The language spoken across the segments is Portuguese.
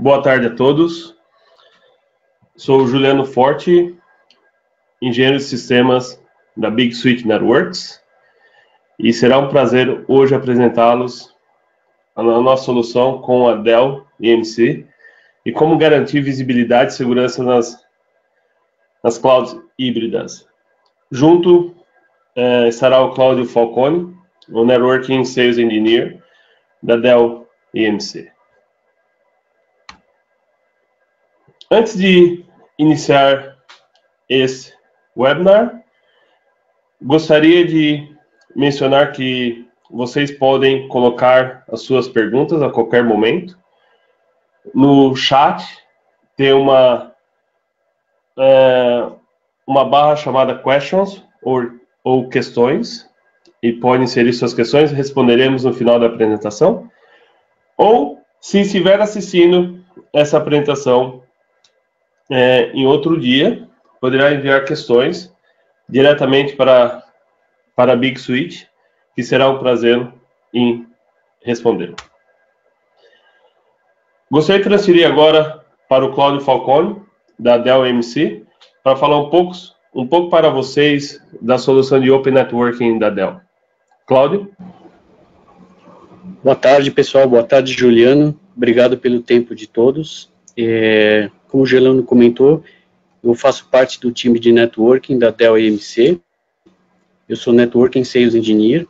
Boa tarde a todos. Sou o Juliano Forte, engenheiro de sistemas da Big Switch Networks, e será um prazer hoje apresentá-los a nossa solução com a Dell EMC e como garantir visibilidade e segurança nas clouds híbridas. Junto estará o Cláudio Falcone, o Networking Sales Engineer da Dell EMC. Antes de iniciar esse webinar, gostaria de mencionar que vocês podem colocar as suas perguntas a qualquer momento. No chat tem uma barra chamada Questions ou Questões, e podem inserir suas questões, responderemos no final da apresentação. Ou, se estiver assistindo essa apresentação em outro dia, poderá enviar questões diretamente para a Big Switch, que será um prazer em responder. Gostaria de transferir agora para o Cláudio Falcone, da Dell EMC, para falar um pouco para vocês da solução de Open Networking da Dell. Cláudio? Boa tarde, pessoal. Boa tarde, Juliano. Obrigado pelo tempo de todos. Como o Juliano comentou, eu faço parte do time de networking da Dell EMC. Eu sou Networking Sales Engineer.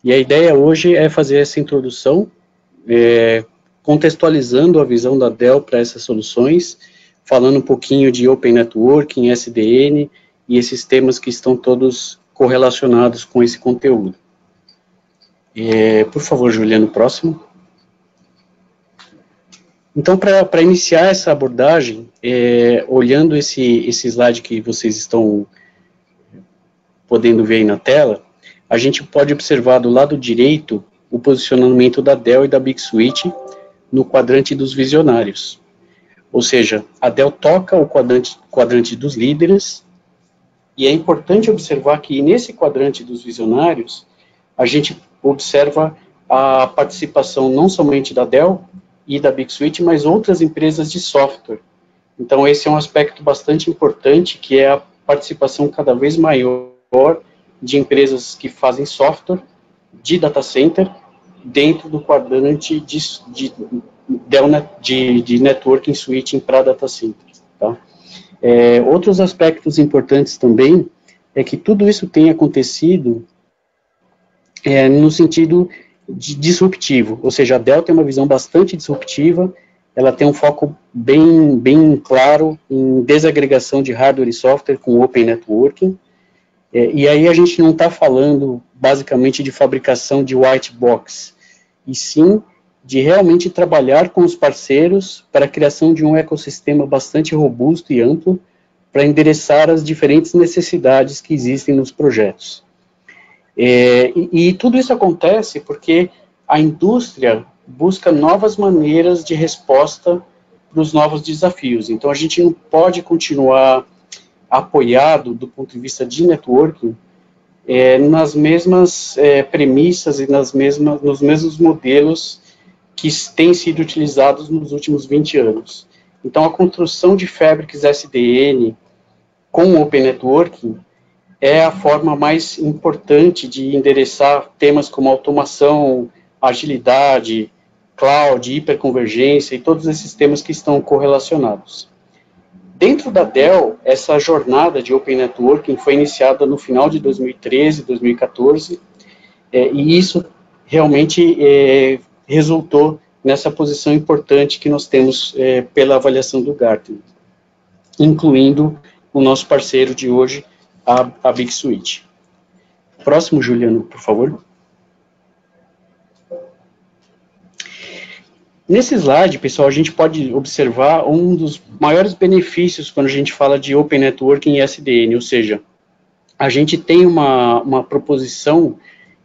E a ideia hoje é fazer essa introdução, contextualizando a visão da Dell para essas soluções, falando um pouquinho de Open Networking, SDN e esses temas que estão todos correlacionados com esse conteúdo. Por favor, Juliano, próximo. Então, para iniciar essa abordagem, olhando esse slide que vocês estão podendo ver aí na tela, a gente pode observar do lado direito o posicionamento da Dell e da Big Switch no quadrante dos visionários. Ou seja, a Dell toca o quadrante dos líderes, e é importante observar que nesse quadrante dos visionários, a gente observa a participação não somente da Dell e da Big Switch, mas outras empresas de software. Então, esse é um aspecto bastante importante, que é a participação cada vez maior de empresas que fazem software de data center dentro do quadrante de networking switching para data center. Tá? Outros aspectos importantes também é que tudo isso tem acontecido no sentido disruptivo, ou seja, a Dell tem uma visão bastante disruptiva, ela tem um foco bem claro em desagregação de hardware e software com Open Networking, e aí a gente não está falando basicamente de fabricação de white box, e sim de realmente trabalhar com os parceiros para a criação de um ecossistema bastante robusto e amplo para endereçar as diferentes necessidades que existem nos projetos. E tudo isso acontece porque a indústria busca novas maneiras de resposta para os novos desafios. Então, a gente não pode continuar apoiado, do ponto de vista de networking, nas mesmas premissas e nos mesmos modelos que têm sido utilizados nos últimos 20 anos. Então, a construção de fabrics SDN com Open Networking é a forma mais importante de endereçar temas como automação, agilidade, cloud, hiperconvergência e todos esses temas que estão correlacionados. Dentro da Dell, essa jornada de Open Networking foi iniciada no final de 2013, 2014, e isso realmente resultou nessa posição importante que nós temos pela avaliação do Gartner, incluindo o nosso parceiro de hoje, a Big Switch. Próximo, Juliano, por favor. Nesse slide, pessoal, a gente pode observar um dos maiores benefícios quando a gente fala de Open Networking e SDN, ou seja, a gente tem uma proposição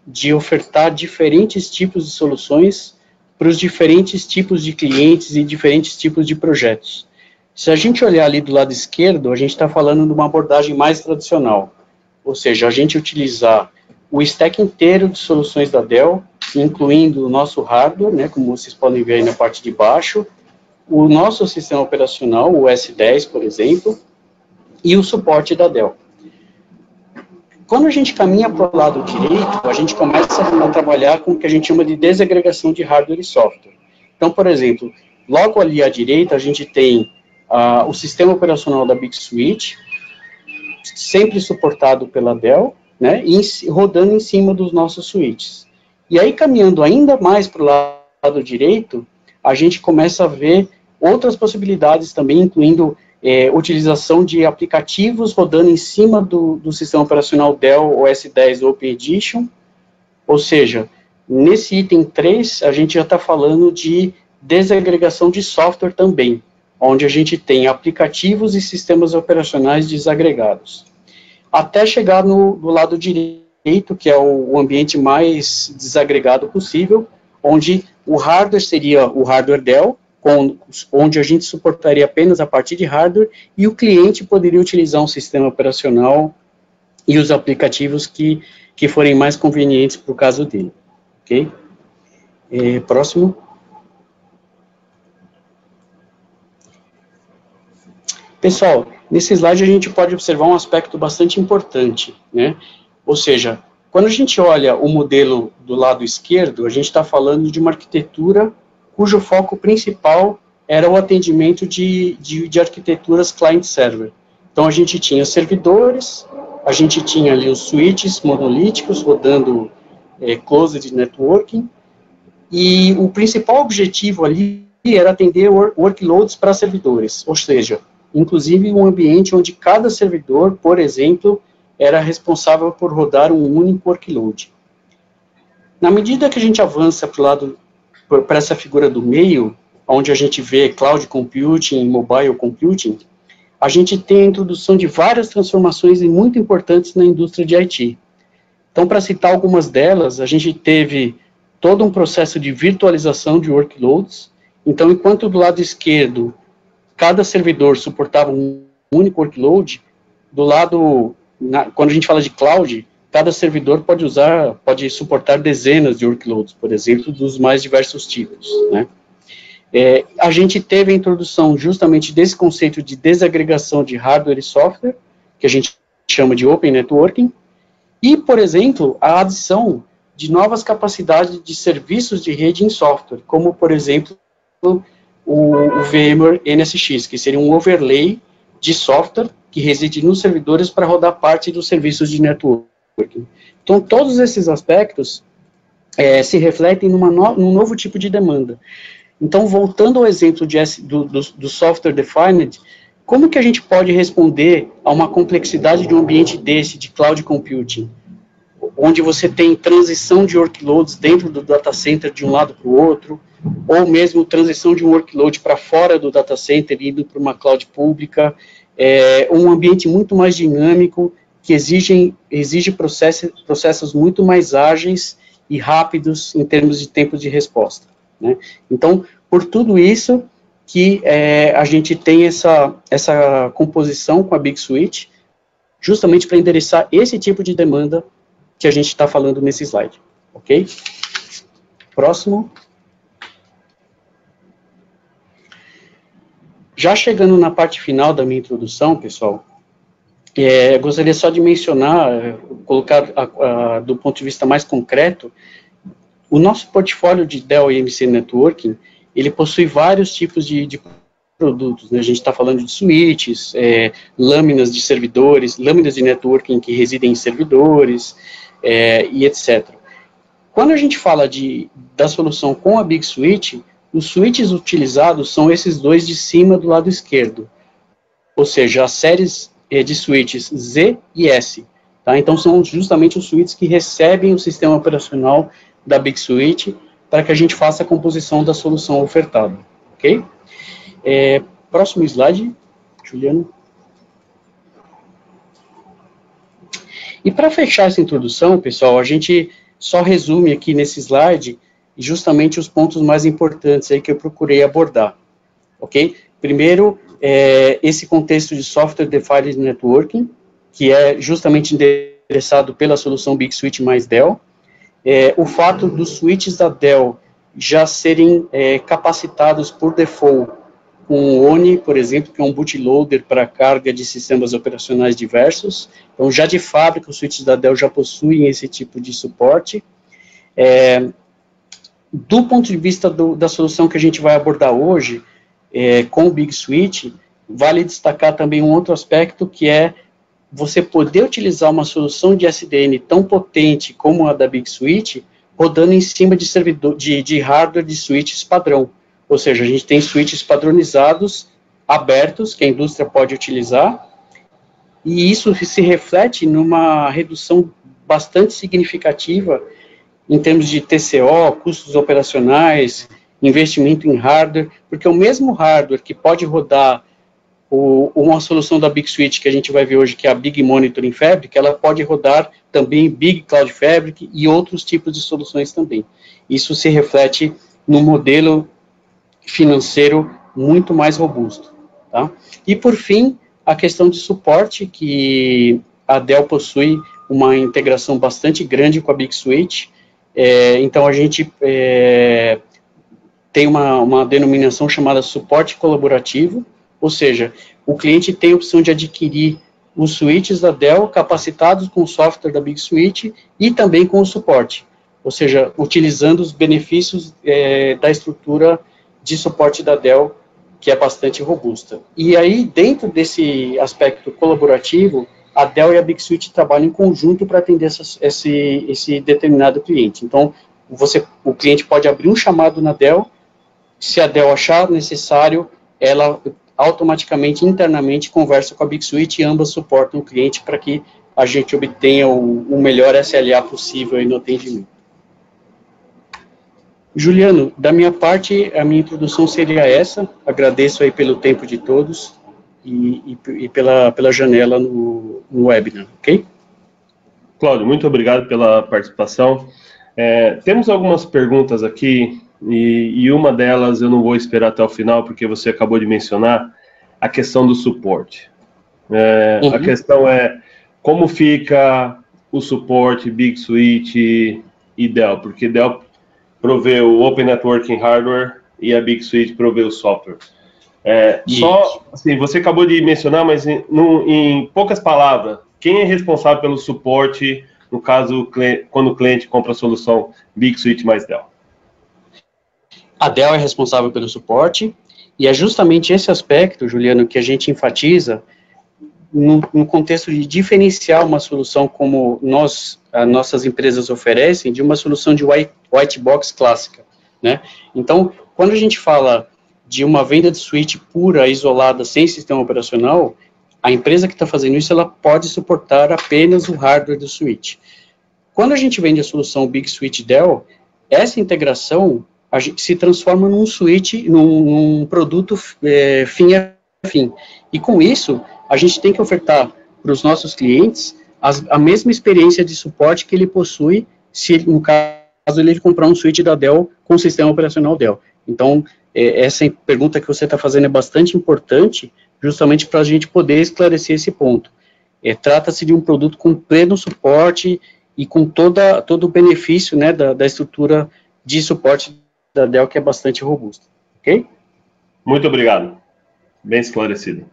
de ofertar diferentes tipos de soluções para os diferentes tipos de clientes e diferentes tipos de projetos. Se a gente olhar ali do lado esquerdo, a gente está falando de uma abordagem mais tradicional, ou seja, a gente utilizar o stack inteiro de soluções da Dell, incluindo o nosso hardware, né, como vocês podem ver aí na parte de baixo, o nosso sistema operacional, o S10, por exemplo, e o suporte da Dell. Quando a gente caminha para o lado direito, a gente começa a trabalhar com o que a gente chama de desagregação de hardware e software. Então, por exemplo, logo ali à direita, a gente tem o sistema operacional da Big Switch, sempre suportado pela Dell, né, e rodando em cima dos nossos switches. E aí, caminhando ainda mais para o lado direito, a gente começa a ver outras possibilidades também, incluindo utilização de aplicativos rodando em cima do sistema operacional Dell OS 10 Open Edition, ou seja, nesse item 3, a gente já está falando de desagregação de software também, onde a gente tem aplicativos e sistemas operacionais desagregados. Até chegar no lado direito, que é o ambiente mais desagregado possível, onde o hardware seria o hardware Dell, onde a gente suportaria apenas a parte de hardware, e o cliente poderia utilizar um sistema operacional e os aplicativos que forem mais convenientes para o caso dele. Ok? Próximo. Pessoal, nesse slide a gente pode observar um aspecto bastante importante, né? Ou seja, quando a gente olha o modelo do lado esquerdo, a gente está falando de uma arquitetura cujo foco principal era o atendimento de arquiteturas client-server. Então, a gente tinha servidores, a gente tinha ali os switches monolíticos rodando closed networking, e o principal objetivo ali era atender workloads para servidores, ou seja, inclusive um ambiente onde cada servidor, por exemplo, era responsável por rodar um único workload. Na medida que a gente avança para essa figura do meio, onde a gente vê cloud computing, mobile computing, a gente tem a introdução de várias transformações muito importantes na indústria de IT. Então, para citar algumas delas, a gente teve todo um processo de virtualização de workloads. Então, enquanto do lado esquerdo, cada servidor suportava um único workload, do lado, quando a gente fala de cloud, cada servidor pode suportar dezenas de workloads, por exemplo, dos mais diversos tipos, né? A gente teve a introdução justamente desse conceito de desagregação de hardware e software, que a gente chama de Open Networking, e, por exemplo, a adição de novas capacidades de serviços de rede em software, como, por exemplo, o VMware NSX, que seria um overlay de software que reside nos servidores para rodar parte dos serviços de networking. Então, todos esses aspectos se refletem num novo tipo de demanda. Então, voltando ao exemplo do software defined, como que a gente pode responder a uma complexidade de um ambiente desse, de cloud computing, onde você tem transição de workloads dentro do data center de um lado para o outro, ou mesmo transição de um workload para fora do data center, indo para uma cloud pública, um ambiente muito mais dinâmico, que exige processos muito mais ágeis e rápidos em termos de tempo de resposta, né? Então, por tudo isso que a gente tem essa composição com a Big Switch, justamente para endereçar esse tipo de demanda que a gente está falando nesse slide, ok? Próximo. Já chegando na parte final da minha introdução, pessoal, eu gostaria só de mencionar, colocar do ponto de vista mais concreto, o nosso portfólio de Dell EMC Networking, ele possui vários tipos de produtos, né? A gente está falando de switches, lâminas de servidores, lâminas de networking que residem em servidores, e etc. Quando a gente fala da solução com a Big Switch, os switches utilizados são esses dois de cima do lado esquerdo, ou seja, as séries de switches Z e S, tá? Então são justamente os switches que recebem o sistema operacional da Big Switch para que a gente faça a composição da solução ofertada, ok? Próximo slide, Juliano. E para fechar essa introdução, pessoal, a gente só resume aqui nesse slide justamente os pontos mais importantes aí que eu procurei abordar, ok? Primeiro, esse contexto de Software Defined Networking, que é justamente endereçado pela solução Big Switch mais Dell, o fato dos switches da Dell já serem capacitados por default um ONI, por exemplo, que é um bootloader para carga de sistemas operacionais diversos. Então, já de fábrica, os switches da Dell já possuem esse tipo de suporte. Do ponto de vista da solução que a gente vai abordar hoje, com o Big Switch, vale destacar também um outro aspecto, que é você poder utilizar uma solução de SDN tão potente como a da Big Switch, rodando em cima de servidor, de hardware de switches padrão. Ou seja, a gente tem switches padronizados, abertos, que a indústria pode utilizar, e isso se reflete numa redução bastante significativa em termos de TCO, custos operacionais, investimento em hardware, porque o mesmo hardware que pode rodar uma solução da Big Switch que a gente vai ver hoje, que é a Big Monitoring Fabric, ela pode rodar também Big Cloud Fabric e outros tipos de soluções também. Isso se reflete num modelo financeiro muito mais robusto. Tá? E, por fim, a questão de suporte, que a Dell possui uma integração bastante grande com a Big Switch. Então, a gente tem uma denominação chamada suporte colaborativo, ou seja, o cliente tem a opção de adquirir os switches da Dell capacitados com o software da Big Switch e também com o suporte, ou seja, utilizando os benefícios da estrutura de suporte da Dell, que é bastante robusta. E aí, dentro desse aspecto colaborativo, a Dell e a Big Switch trabalham em conjunto para atender esse determinado cliente. Então, o cliente pode abrir um chamado na Dell, se a Dell achar necessário, ela automaticamente, internamente, conversa com a Big Switch e ambas suportam o cliente para que a gente obtenha o melhor SLA possível aí no atendimento. Juliano, da minha parte, a minha introdução seria essa. Agradeço aí pelo tempo de todos e pela janela no webinar, ok? Cláudio, muito obrigado pela participação. Temos algumas perguntas aqui, e uma delas eu não vou esperar até o final, porque você acabou de mencionar a questão do suporte. A questão é como fica o suporte Big Switch e Dell, porque Dell provê o Open Networking Hardware e a Big Switch provê o software. Só, assim, você acabou de mencionar, mas em poucas palavras, quem é responsável pelo suporte, no caso, quando o cliente compra a solução Big Switch mais Dell? A Dell é responsável pelo suporte, e é justamente esse aspecto, Juliano, que a gente enfatiza no contexto de diferenciar uma solução como nossas empresas oferecem, de uma solução de white box clássica, né? Então, quando a gente fala de uma venda de switch pura, isolada, sem sistema operacional, a empresa que está fazendo isso, ela pode suportar apenas o hardware do switch. Quando a gente vende a solução Big Switch Dell, essa integração a gente se transforma num switch, num produto fim a fim. E com isso, a gente tem que ofertar para os nossos clientes a mesma experiência de suporte que ele possui se, no caso, ele comprar um switch da Dell com o sistema operacional Dell. Então, essa pergunta que você está fazendo é bastante importante, justamente para a gente poder esclarecer esse ponto. Trata-se de um produto com pleno suporte e com todo o benefício, né, da estrutura de suporte da Dell, que é bastante robusta. Ok? Muito obrigado. Bem esclarecido.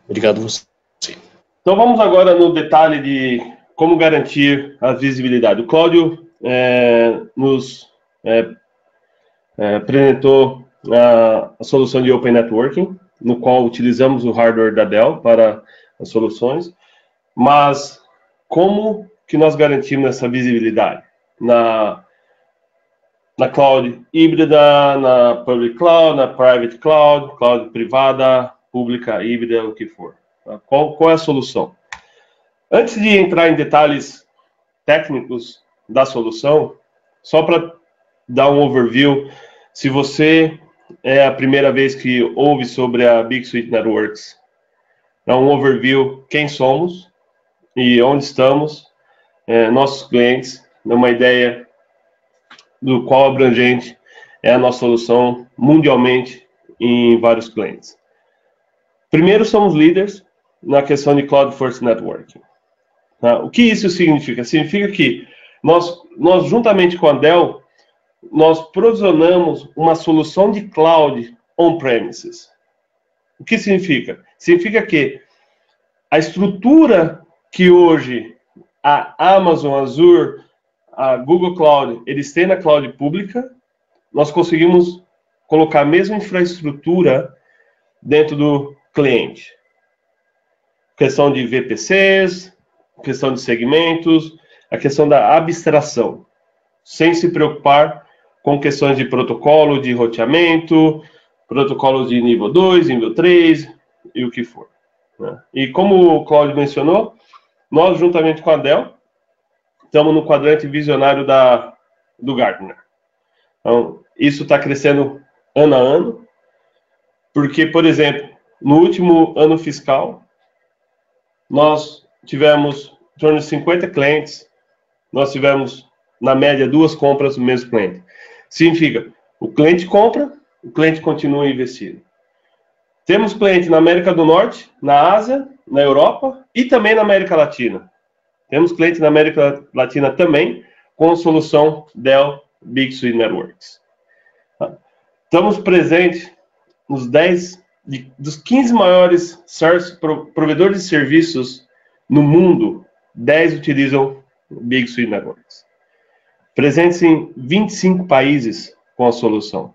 Obrigado a você. Então vamos agora no detalhe de como garantir a visibilidade. O Cláudio nos apresentou a solução de Open Networking, no qual utilizamos o hardware da Dell para as soluções, mas como que nós garantimos essa visibilidade? Na cloud híbrida, na public cloud, na private cloud, cloud privada, pública, híbrida, o que for. Qual é a solução? Antes de entrar em detalhes técnicos da solução, só para dar um overview, se você é a primeira vez que ouve sobre a Big Switch Networks, dá um overview quem somos e onde estamos, nossos clientes, uma ideia do qual abrangente é a nossa solução mundialmente em vários clientes. Primeiro, somos líderes na questão de Cloud First Networking. O que isso significa? Significa que nós juntamente com a Dell, nós provisionamos uma solução de cloud on-premises. O que significa? Significa que a estrutura que hoje a Amazon, Azure, a Google Cloud, eles têm na cloud pública, nós conseguimos colocar a mesma infraestrutura dentro do cliente. Questão de VPCs, questão de segmentos, a questão da abstração, sem se preocupar com questões de protocolo de roteamento, protocolos de nível 2, nível 3 e o que for. Né? E como o Cláudio mencionou, nós, juntamente com a Dell, estamos no quadrante visionário do Gartner. Então, isso está crescendo ano a ano, porque, por exemplo, no último ano fiscal, nós tivemos em torno de 50 clientes, nós tivemos, na média, 2 compras do mesmo cliente. Significa, o cliente compra, o cliente continua investindo. Temos clientes na América do Norte, na Ásia, na Europa e também na América Latina. Temos clientes na América Latina também com a solução Dell Big Suite Networks. Estamos presentes nos 10 dos 15 maiores provedores de serviços no mundo, 10 utilizam Big Suite Networks. Presentes em 25 países com a solução.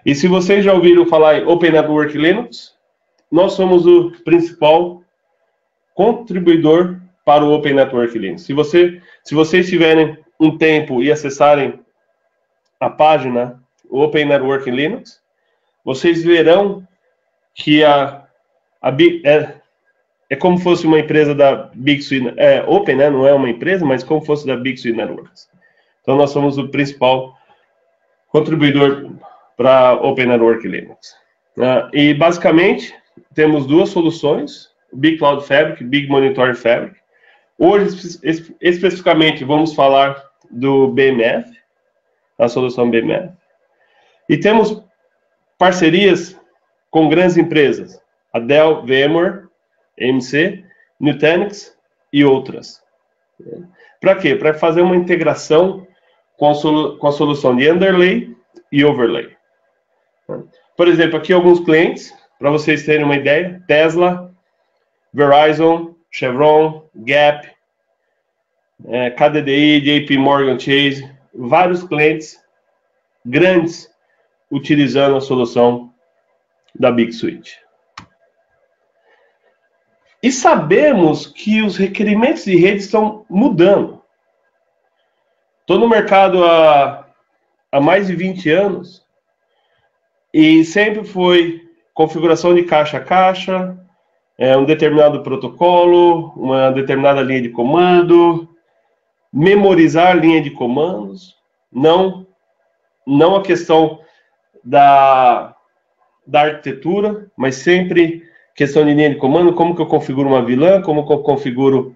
E se vocês já ouviram falar em Open Network Linux, nós somos o principal contribuidor para o Open Network Linux. Se vocês tiverem um tempo e acessarem a página Open Network Linux, vocês verão que é como fosse uma empresa da Big Suite, Open, né? Não é uma empresa, mas como fosse da Big Suite Networks. Então nós somos o principal contribuidor para Open Network Linux. E basicamente temos 2 soluções, o Big Cloud Fabric e Big Monitoring Fabric. Hoje, especificamente, vamos falar do BMF, a solução BMF. E temos parcerias com grandes empresas, a Dell, VMware, EMC, Nutanix e outras. Para quê? Para fazer uma integração com a solução de underlay e overlay. Por exemplo, aqui alguns clientes, para vocês terem uma ideia, Tesla, Verizon, Chevron, Gap, KDDI, JP Morgan Chase, vários clientes grandes utilizando a solução da Big Suite. E sabemos que os requerimentos de rede estão mudando. Estou no mercado há mais de 20 anos e sempre foi configuração de caixa a caixa, um determinado protocolo, uma determinada linha de comando, memorizar linha de comandos, não a questão da arquitetura, mas sempre questão de linha de comando, como que eu configuro uma VLAN, como que eu configuro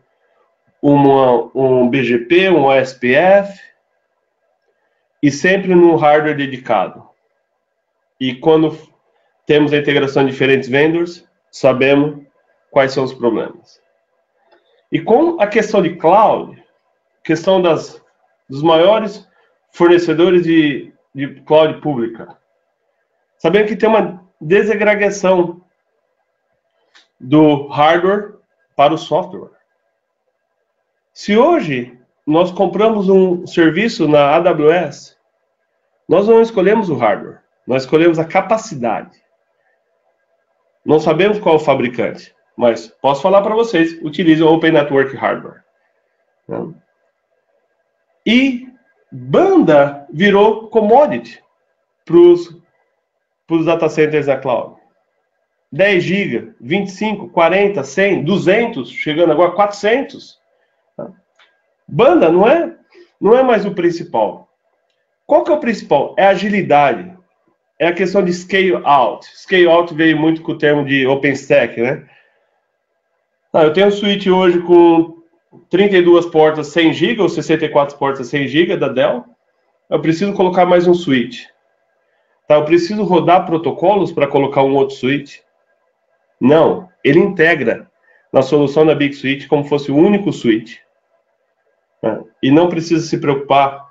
um BGP, um OSPF, e sempre num hardware dedicado. E quando temos a integração de diferentes vendors, sabemos quais são os problemas. E com a questão de cloud, questão dos maiores fornecedores de cloud pública, sabendo que tem uma desagregação do hardware para o software. Se hoje nós compramos um serviço na AWS, nós não escolhemos o hardware, nós escolhemos a capacidade. Não sabemos qual é o fabricante, mas posso falar para vocês, utilizem o Open Network Hardware. E banda virou commodity para os data centers da cloud. 10 GB, 25, 40, 100, 200, chegando agora a 400. Banda não é mais o principal. Qual que é o principal? É a agilidade. É a questão de scale out. Scale out veio muito com o termo de OpenStack, né? Eu tenho um switch hoje com 32 portas 100 GB ou 64 portas 100 GB da Dell. Eu preciso colocar mais um switch. Eu preciso rodar protocolos para colocar um outro switch? Não. Ele integra na solução da Big Suite como fosse o único switch. E não precisa se preocupar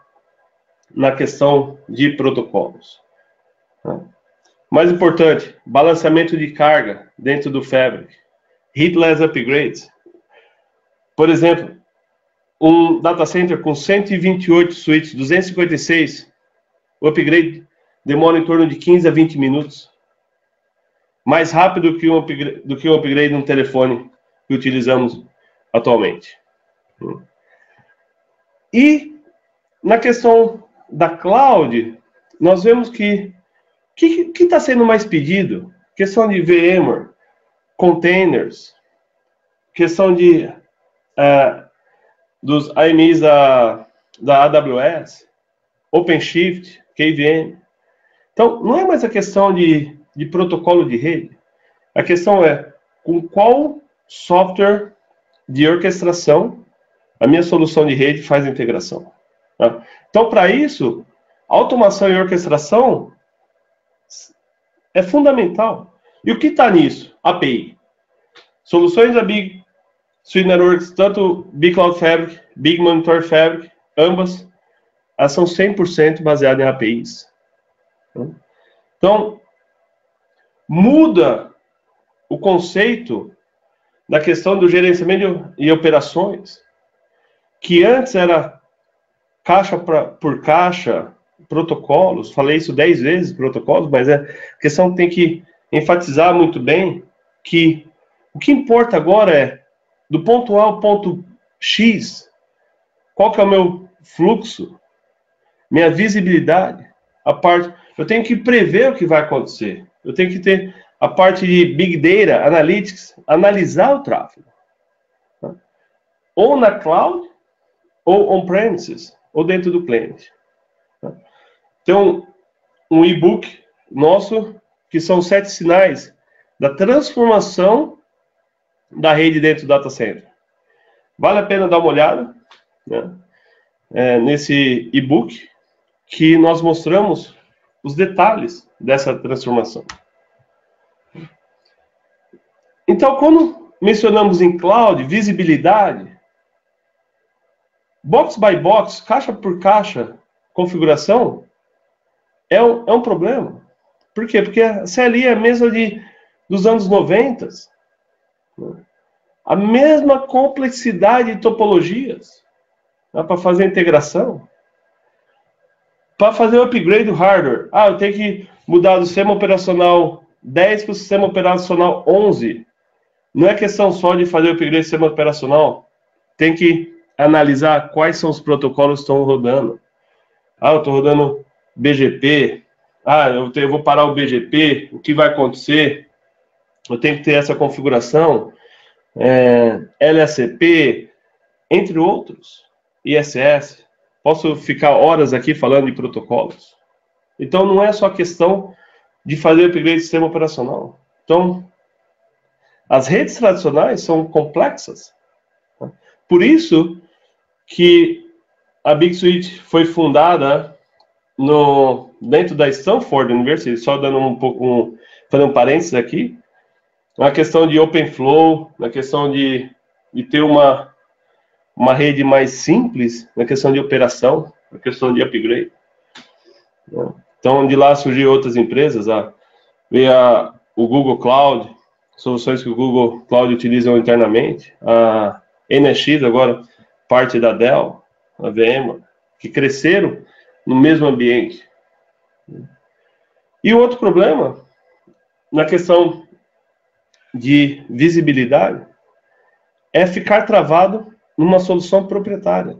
na questão de protocolos. Mais importante, balanceamento de carga dentro do Fabric, headless upgrades. Por exemplo, um data center com 128 switches, 256, o upgrade demora em torno de 15 a 20 minutos. Mais rápido que um upgrade de um telefone que utilizamos atualmente. E na questão da cloud, nós vemos que está sendo mais pedido? Questão de VMware, containers, questão de dos AMIs da AWS, OpenShift, KVM. Então, não é mais a questão de protocolo de rede. A questão é com qual software de orquestração a minha solução de rede faz a integração. Tá? Então, para isso, automação e orquestração é fundamental. E o que está nisso? API. Soluções da Big Suite Networks, tanto Big Cloud Fabric, Big Monitor Fabric, ambas, elas são 100% baseadas em APIs. Então, muda o conceito da questão do gerenciamento e operações, que antes era caixa por caixa, protocolos, falei isso 10 vezes, protocolos, mas a questão tem que enfatizar muito bem que o que importa agora é, do ponto A ao ponto X, qual que é o meu fluxo, minha visibilidade, eu tenho que prever o que vai acontecer, eu tenho que ter a parte de Big Data, Analytics, analisar o tráfego. Tá? Ou na cloud, ou on-premises, ou dentro do cliente. Tá? Então, um e-book nosso, que são 7 sinais da transformação da rede dentro do data center. Vale a pena dar uma olhada, né, nesse e-book, que nós mostramos os detalhes dessa transformação. Então, quando mencionamos em cloud, visibilidade, box by box, caixa por caixa, configuração, é um problema. Por quê? Porque a CLI é a mesma dos anos 90. A mesma complexidade de topologias, né, para fazer a integração. Para fazer o upgrade do hardware. Eu tenho que mudar do sistema operacional 10 para o sistema operacional 11. Não é questão só de fazer o upgrade do sistema operacional. Tem que analisar quais são os protocolos que estão rodando. Eu estou rodando BGP. Eu vou parar o BGP. O que vai acontecer? Eu tenho que ter essa configuração. LSCP, entre outros. ISS. Posso ficar horas aqui falando de protocolos. Então, não é só questão de fazer o upgrade do sistema operacional. Então, as redes tradicionais são complexas. Por isso que a Big Suite foi fundada dentro da Stanford University, só dando fazendo um parênteses aqui, na questão de OpenFlow, na questão de ter uma rede mais simples, na questão de operação, na questão de upgrade. Então, de lá surgiram outras empresas, veio o Google Cloud, soluções que o Google Cloud utilizam internamente, a NX, agora parte da Dell, a VMware, que cresceram no mesmo ambiente. E o outro problema, na questão de visibilidade, é ficar travado numa solução proprietária.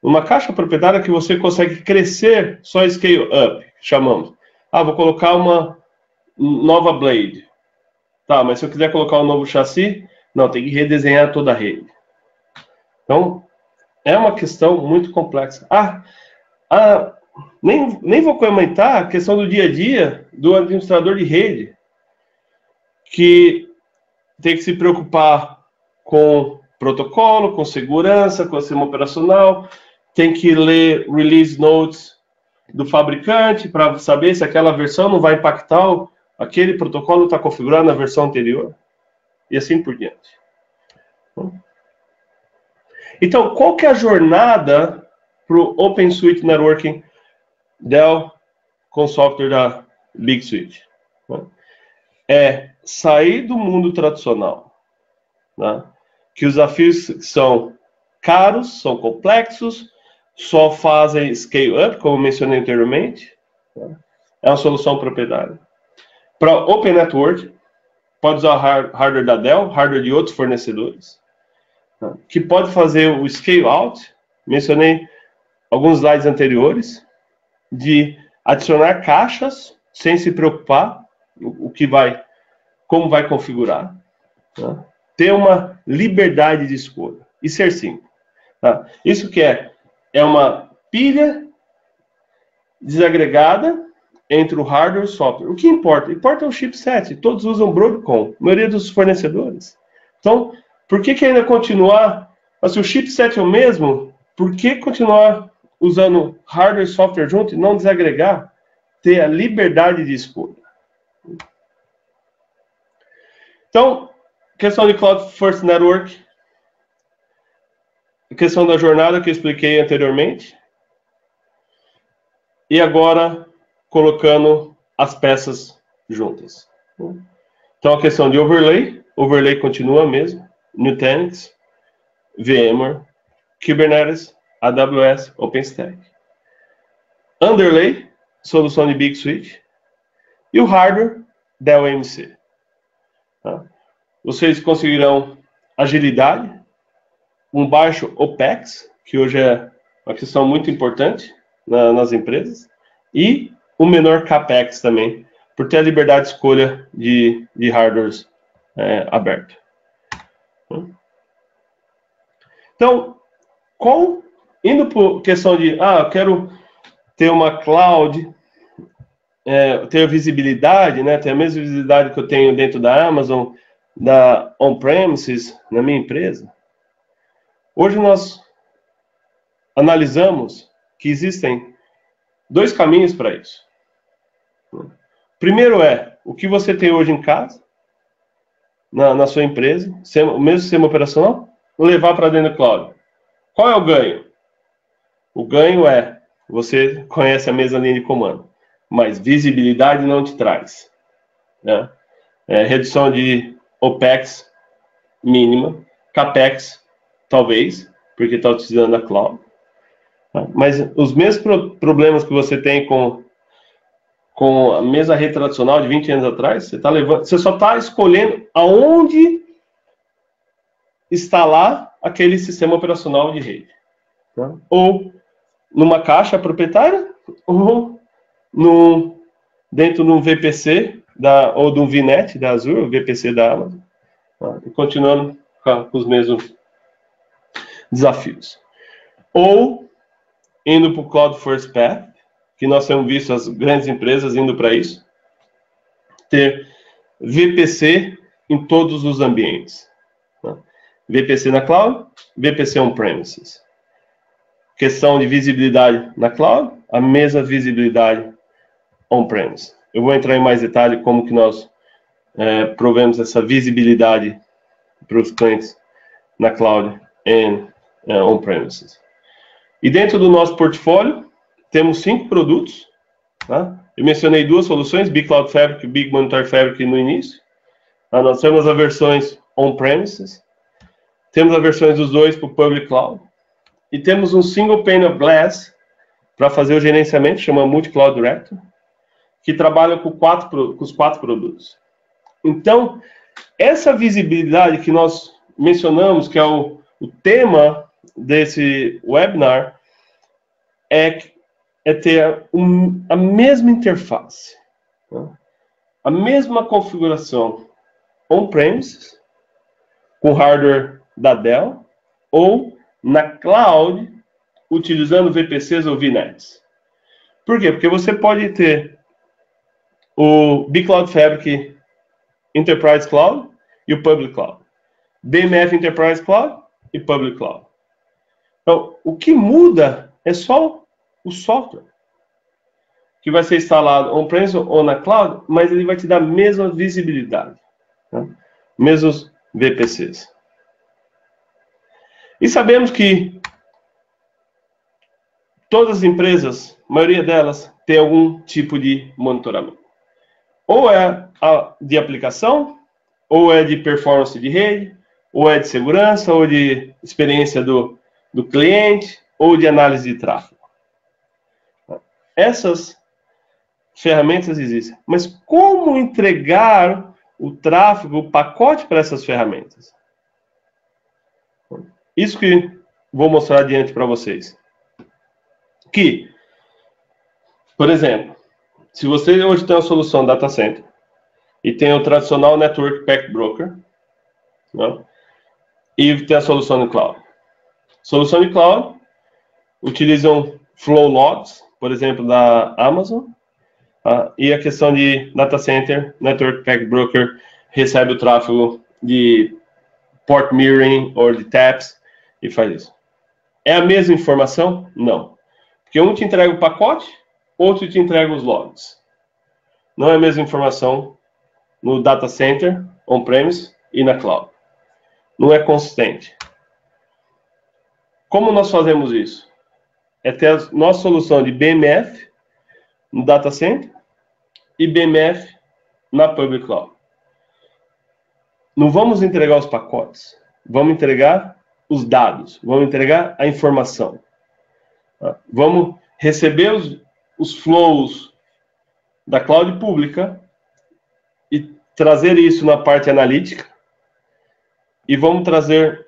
Uma caixa proprietária que você consegue crescer só scale up, chamamos. Vou colocar uma nova blade. Tá, mas se eu quiser colocar um novo chassi, não, tem que redesenhar toda a rede. Então, é uma questão muito complexa. Nem vou comentar a questão do dia a dia do administrador de rede, que tem que se preocupar com protocolo, com segurança, com o sistema operacional, tem que ler release notes do fabricante para saber se aquela versão não vai impactar aquele protocolo está configurado na versão anterior, e assim por diante. Então, qual que é a jornada para o Open Suite Networking Dell com software da Big Switch. Né? É sair do mundo tradicional, né? Que os desafios são caros, são complexos, só fazem scale-up, como mencionei anteriormente. Né? É uma solução proprietária. Para Open Network, pode usar hardware da Dell, hardware de outros fornecedores, né? Que pode fazer o scale-out, mencionei alguns slides anteriores, de adicionar caixas sem se preocupar como vai configurar, né? Ter uma liberdade de escolha e ser simples. Tá? Isso que é uma pilha desagregada entre o hardware e o software. O que importa? Importa o chipset. Todos usam Broadcom, a maioria dos fornecedores. Então, por que ainda continuar? Mas se o chipset é o mesmo, por que continuar usando hardware e software junto e não desagregar? Ter a liberdade de escolha. Então, questão de Cloud First Network, a questão da jornada que eu expliquei anteriormente, e agora colocando as peças juntas. Então, a questão de overlay continua mesmo, Nutanix, VMware, Kubernetes, AWS, OpenStack. Underlay, solução de Big Switch, e o hardware, Dell EMC. Tá? Vocês conseguirão agilidade, um baixo OPEX, que hoje é uma questão muito importante nas empresas, e um menor CAPEX também, por ter a liberdade de escolha de hardwares aberto. Então, indo por questão de, eu quero ter uma cloud, ter visibilidade, né, ter a mesma visibilidade que eu tenho dentro da Amazon, da on-premises, na minha empresa. Hoje nós analisamos que existem dois caminhos para isso. Primeiro o que você tem hoje em casa, na sua empresa, o mesmo sistema operacional, levar para dentro do cloud. Qual é o ganho? O ganho você conhece a mesma linha de comando, mas visibilidade não te traz. Né? Redução de OPEX mínima, CAPEX talvez, porque está utilizando a cloud. Mas os mesmos problemas que você tem com a mesma rede tradicional de 20 anos atrás, você só está escolhendo aonde instalar aquele sistema operacional de rede. Tá? Ou numa caixa proprietária, ou dentro de um VPC, ou de um VNet da Azure, VPC da Amazon, tá? E continuando com os mesmos desafios. Ou indo para o Cloud First Path, que nós temos visto as grandes empresas indo para isso, ter VPC em todos os ambientes. Tá? VPC na cloud, VPC on-premises. Questão de visibilidade na cloud, a mesma visibilidade on-premise. Eu vou entrar em mais detalhe como que nós provemos essa visibilidade para os clientes na cloud e on-premises. E dentro do nosso portfólio, temos 5 produtos. Tá? Eu mencionei 2 soluções, Big Cloud Fabric e Big Monitor Fabric no início. Tá? Nós temos as versões on-premises, temos as versões dos dois para o Public Cloud, e temos um single pane of glass para fazer o gerenciamento, chama Multi-Cloud Director, que trabalha com os 4 produtos. Então, essa visibilidade que nós mencionamos, que é o tema desse webinar, é ter a mesma interface, né? A mesma configuração on-premises, com hardware da Dell, ou na cloud, utilizando VPCs ou VNets. Por quê? Porque você pode ter o Big Cloud Fabric Enterprise Cloud e o Public Cloud. BMF Enterprise Cloud e Public Cloud. Então, o que muda é só o software, que vai ser instalado on-premise ou na cloud, mas ele vai te dar a mesma visibilidade, né? Mesmos VPCs. E sabemos que todas as empresas, a maioria delas, tem algum tipo de monitoramento. Ou é de aplicação, ou é de performance de rede, ou é de segurança, ou de experiência do cliente, ou de análise de tráfego. Essas ferramentas existem. Mas como entregar o tráfego, o pacote para essas ferramentas? Isso que vou mostrar adiante para vocês. Que, por exemplo, se você hoje tem uma solução data center e tem o tradicional Network Packet Broker, né, e tem a solução de cloud. Solução de cloud utilizam Flow Logs, por exemplo, da Amazon, e a questão de data center, Network Packet Broker recebe o tráfego de port mirroring ou de taps e faz isso. É a mesma informação? Não. Porque um te entrega o pacote, outro te entrega os logs. Não é a mesma informação no data center, on-premise e na cloud. Não é consistente. Como nós fazemos isso? É ter a nossa solução de BMF no data center e BMF na public cloud. Não vamos entregar os pacotes, vamos entregar os dados, vamos entregar a informação. Vamos receber os flows da cloud pública e trazer isso na parte analítica e vamos trazer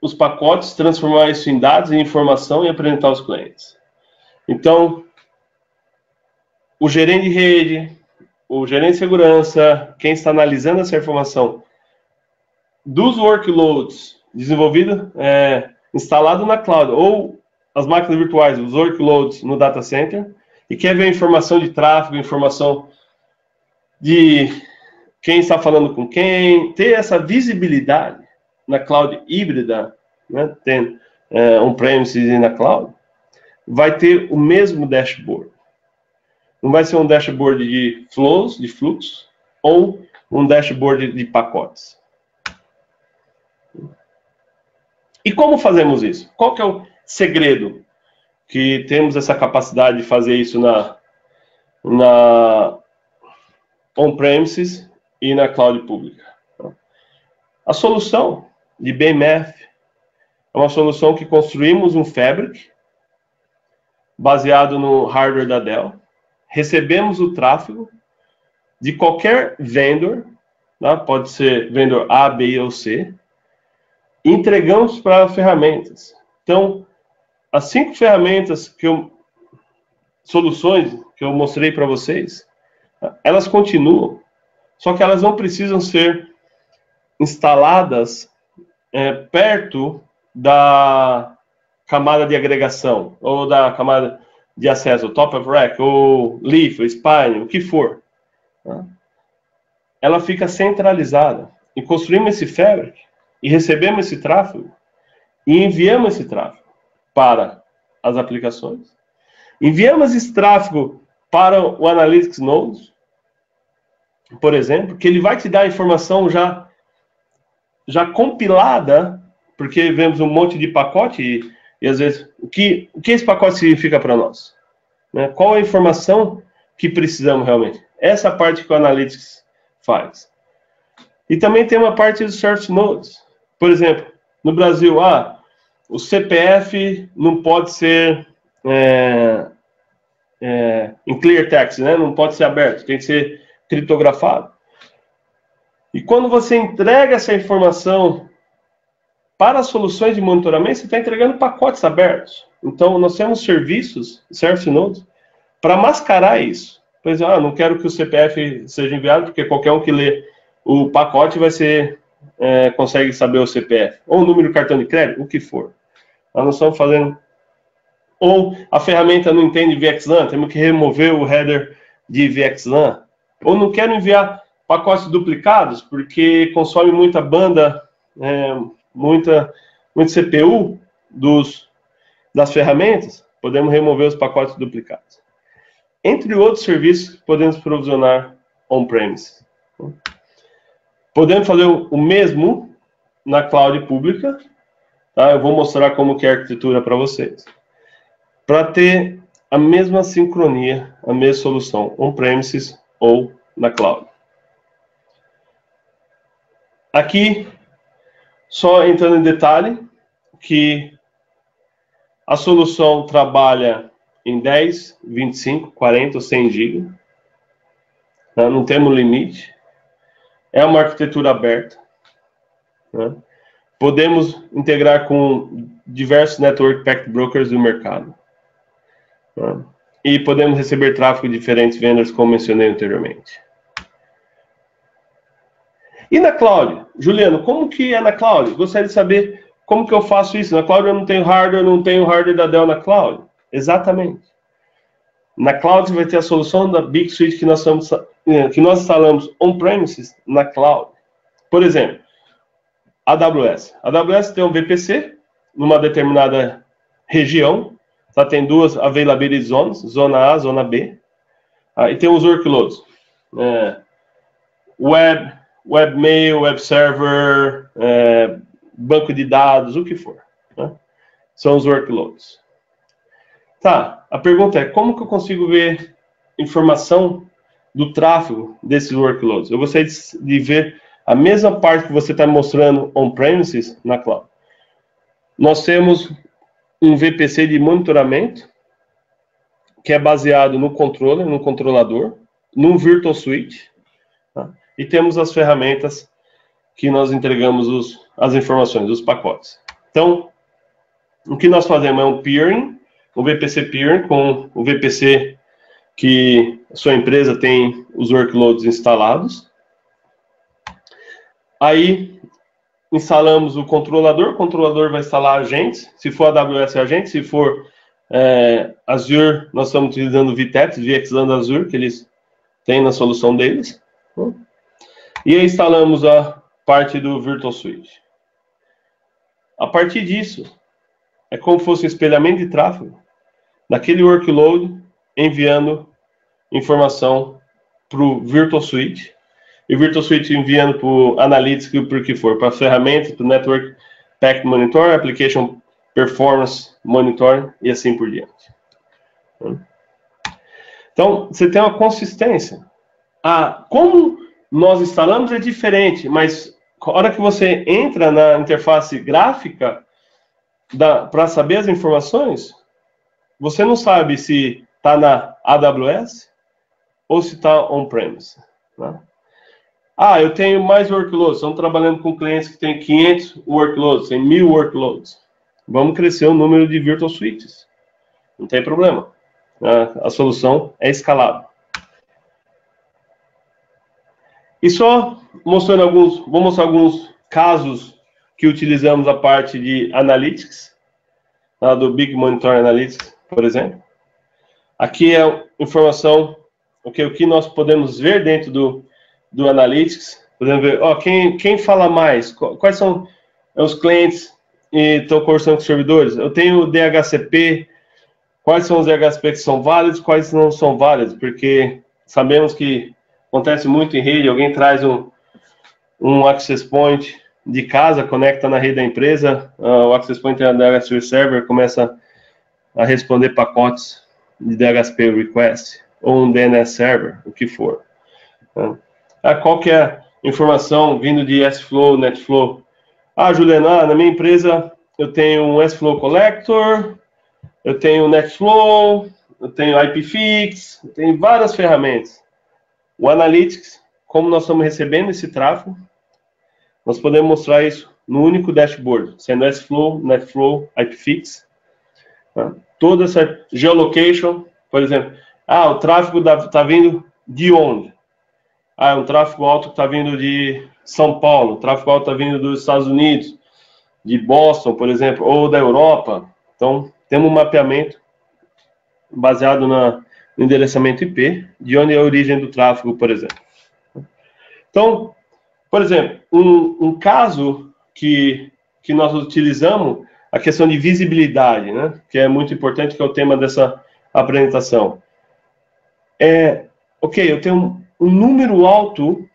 os pacotes, transformar isso em dados, em informação e apresentar aos clientes. Então, o gerente de rede, o gerente de segurança, quem está analisando essa informação dos workloads desenvolvidos, instalado na cloud, ou as máquinas virtuais, os workloads no data center, e quer ver informação de tráfego, informação de quem está falando com quem, ter essa visibilidade na cloud híbrida, né, tem on-premises e na cloud, vai ter o mesmo dashboard. Não vai ser um dashboard de flows, de fluxo, ou um dashboard de pacotes. E como fazemos isso? Qual que é o segredo que temos essa capacidade de fazer isso na on-premises e na cloud pública? A solução de BMF é uma solução que construímos um fabric baseado no hardware da Dell. Recebemos o tráfego de qualquer vendor, tá? Pode ser vendor A, B ou C, e entregamos para ferramentas. Então, as 5 ferramentas soluções que eu mostrei para vocês, elas continuam, só que elas não precisam ser instaladas perto da camada de agregação, ou da camada de acesso, top of rack, ou leaf, ou spine, o que for. Tá? Ela fica centralizada. E construímos esse fabric, e recebemos esse tráfego, e enviamos esse tráfego para as aplicações. Enviamos esse tráfego para o Analytics Node, por exemplo, que ele vai te dar a informação já compilada, porque vemos um monte de pacote e às vezes, o que esse pacote significa para nós? Né? Qual a informação que precisamos realmente? Essa parte que o Analytics faz. E também tem uma parte dos Service Nodes. Por exemplo, no Brasil, o CPF não pode ser em clear text, né? Não pode ser aberto, tem que ser criptografado. E quando você entrega essa informação para as soluções de monitoramento, você está entregando pacotes abertos. Então, nós temos serviços, Service Nodes, para mascarar isso. Por exemplo, não quero que o CPF seja enviado, porque qualquer um que lê o pacote consegue saber o CPF. Ou o número do cartão de crédito, o que for. Nós não estamos fazendo... Ou a ferramenta não entende VXLAN, temos que remover o header de VXLAN. Ou não quero enviar pacotes duplicados, porque consome muita banda, muito CPU das ferramentas, podemos remover os pacotes duplicados. Entre outros serviços que podemos provisionar on-premise. Podemos fazer o mesmo na cloud pública. Tá? Eu vou mostrar como que é a arquitetura para vocês. para ter a mesma sincronia, a mesma solução, on-premises ou na cloud. Aqui, só entrando em detalhe, que a solução trabalha em 10, 25, 40 ou 100 GB. Né? Não temos limite. É uma arquitetura aberta. Né? Podemos integrar com diversos Network Packet Brokers do mercado. Né? E podemos receber tráfego de diferentes vendors, como mencionei anteriormente. E na cloud? Juliano, como que é na cloud? Gostaria de saber como que eu faço isso. Na cloud eu não tenho hardware da Dell na cloud. Exatamente. Na cloud você vai ter a solução da Big Switch que nós instalamos on-premises na cloud. Por exemplo, AWS. A AWS tem um VPC numa determinada região. Tá? Tem duas availability zones, zona A, zona B. E tem os workloads. Webmail, web server, banco de dados, o que for. Né? São os workloads. Tá, a pergunta é, como que eu consigo ver informação do tráfego desses workloads? Eu gostaria de ver a mesma parte que você está mostrando on-premises na cloud. Nós temos um VPC de monitoramento, que é baseado no controller, no controlador, num Virtual Switch, tá? E temos as ferramentas que nós entregamos as informações, os pacotes. Então, o que nós fazemos é um peering, o VPC peering com o VPC que a sua empresa tem os workloads instalados. Aí, instalamos o controlador vai instalar agentes, se for AWS agente, se for Azure, nós estamos utilizando o VTEX, VXLAN da Azure, que eles têm na solução deles. E aí instalamos a parte do Virtual Switch. A partir disso, é como se fosse um espelhamento de tráfego daquele workload enviando informação para o Virtual Switch. E o Virtual Switch enviando para o Analytics, para o que for, para ferramentas, para o Network Packet Monitor, Application Performance Monitoring e assim por diante. Então, você tem uma consistência. Como nós instalamos é diferente, mas a hora que você entra na interface gráfica para saber as informações, você não sabe se está na AWS ou se está on-premise. Né? Eu tenho mais workloads. Estamos trabalhando com clientes que têm 500 workloads, tem 1000 workloads. Vamos crescer o número de Virtual Switches. Não tem problema. A solução é escalável. E só mostrando vou mostrar alguns casos que utilizamos a parte de Analytics, do Big Monitor Analytics, por exemplo. Aqui é informação, o que nós podemos ver dentro do Analytics. Podemos ver, quem fala mais, quais são os clientes e estão conversando com os servidores. Eu tenho o DHCP, quais são os DHCP que são válidos, quais não são válidos, porque sabemos que acontece muito em rede, alguém traz um access point de casa, conecta na rede da empresa, o access point da DHCP server começa a responder pacotes de DHCP request, ou um DNS server, o que for. Qual que é a informação vindo de S-Flow, NetFlow? Juliano, na minha empresa eu tenho um S-Flow Collector, eu tenho NetFlow, eu tenho IPFix, eu tenho várias ferramentas. O Analytics, como nós estamos recebendo esse tráfego, nós podemos mostrar isso no único dashboard, sendo S-Flow, NetFlow, IPFix. Toda essa geolocation, por exemplo, o tráfego está vindo de onde? É um tráfego alto que está vindo de São Paulo, o tráfego alto está vindo dos Estados Unidos, de Boston, por exemplo, ou da Europa. Então, temos um mapeamento baseado no endereçamento IP, de onde é a origem do tráfego, por exemplo. Então, por exemplo, um caso que nós utilizamos, a questão de visibilidade, né, que é muito importante, que é o tema dessa apresentação. Eu tenho um número alto